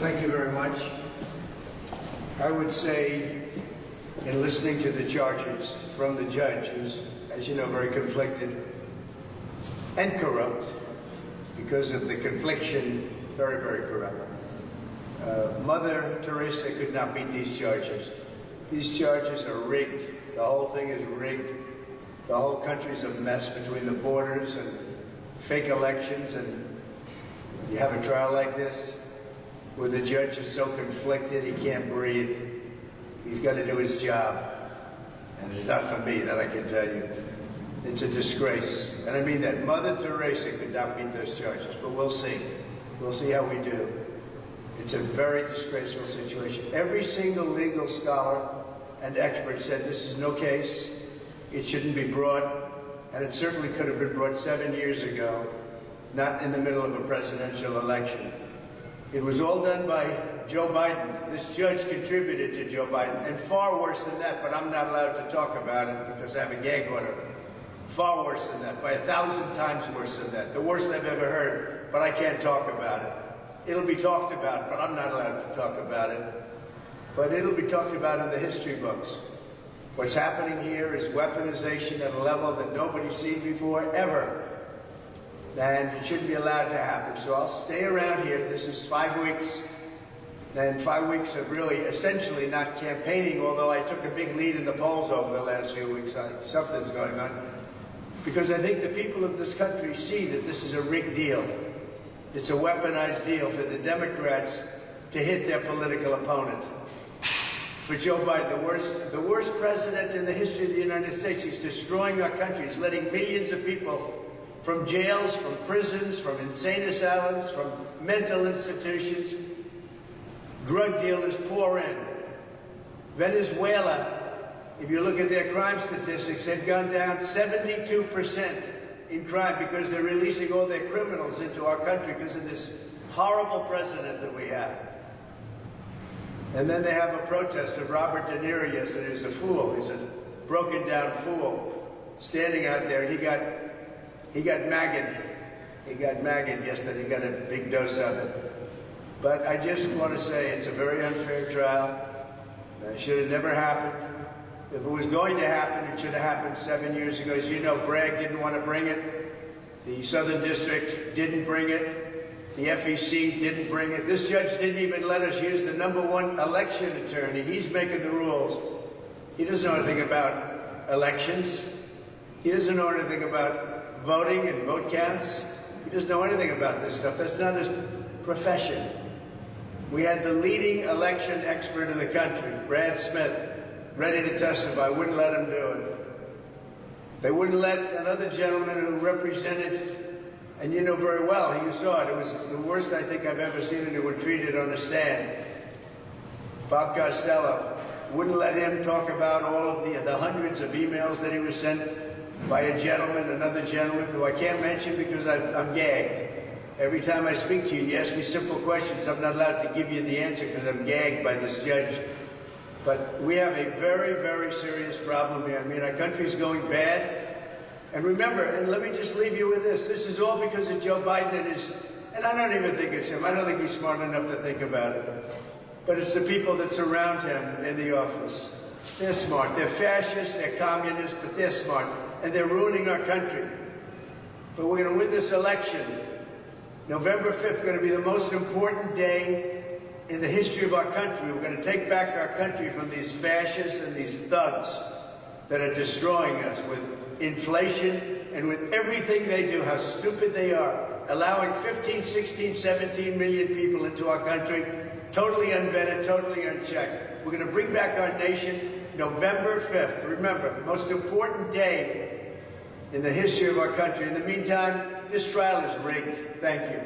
Thank you very much. I would say, in listening to the charges from the judge, who's, as you know, very conflicted and corrupt, because of the confliction, very, very corrupt. Mother Theresa could not beat these charges. These charges are rigged. The whole thing is rigged. The whole country's a mess between the borders and fake elections, and you have a trial like this where the judge is so conflicted he can't breathe. He's got to do his job. And it's not for me, that I can tell you. It's a disgrace. And I mean that. Mother Theresa could not beat those charges, but we'll see. We'll see how we do. It's a very disgraceful situation. Every single legal scholar and expert said this is no case. It shouldn't be brought, and it certainly could have been brought 7 years ago, not in the middle of a presidential election. It was all done by Joe Biden. This judge contributed to Joe Biden, and far worse than that, but I'm not allowed to talk about it because I have a gag order. Far worse than that, by 1,000 times worse than that. The worst I've ever heard, but I can't talk about it. It'll be talked about, but I'm not allowed to talk about it. But it'll be talked about in the history books. What's happening here is weaponization at a level that nobody's seen before, ever. And it shouldn't be allowed to happen. So I'll stay around here. This is 5 weeks. And 5 weeks of really essentially not campaigning, although I took a big lead in the polls over the last few weeks. Something's going on. Because I think the people of this country see that this is a rigged deal. It's a weaponized deal for the Democrats to hit their political opponent. For Joe Biden, the worst president in the history of the United States. He's destroying our country. He's letting millions of people from jails, from prisons, from insane asylums, from mental institutions, drug dealers pour in. Venezuela, if you look at their crime statistics, they've gone down 72% in crime because they're releasing all their criminals into our country because of this horrible president that we have. And then they have a protest of Robert De Niro yesterday. He's a fool. He's a broken down fool standing out there. And he got maggot. He got maggot yesterday. He got a big dose of it. But I just want to say it's a very unfair trial. It should have never happened. If it was going to happen, it should have happened 7 years ago. As you know, Bragg didn't want to bring it. The Southern District didn't bring it. The FEC didn't bring it. This judge didn't even let us use the #1 election attorney. He's making the rules. He doesn't know anything about elections. He doesn't know anything about voting and vote counts. He doesn't know anything about this stuff. That's not his profession. We had the leading election expert in the country, Brad Smith, ready to testify. Wouldn't let him do it. They wouldn't let another gentleman who represented, and you know very well, you saw it. It was the worst I think I've ever seen anyone treated on the stand. Bob Costello, wouldn't let him talk about all of the hundreds of emails that he was sent by a gentleman, another gentleman, who I can't mention because I'm gagged. Every time I speak to you, you ask me simple questions. I'm not allowed to give you the answer because I'm gagged by this judge. But we have a very, very serious problem here. I mean, our country's going bad. And remember, and let me just leave you with this. This is all because of Joe Biden and I don't even think it's him. I don't think he's smart enough to think about it. But it's the people that surround him in the office. They're smart. They're fascists, they're communists, but they're smart. And they're ruining our country. But we're going to win this election. November 5th is going to be the most important day in the history of our country. We're going to take back our country from these fascists and these thugs that are destroying us with inflation and with everything they do, how stupid they are, allowing 15, 16, 17 million people into our country, totally unvetted, totally unchecked. We're going to bring back our nation November 5th. Remember, most important day in the history of our country. In the meantime, this trial is rigged. Thank you.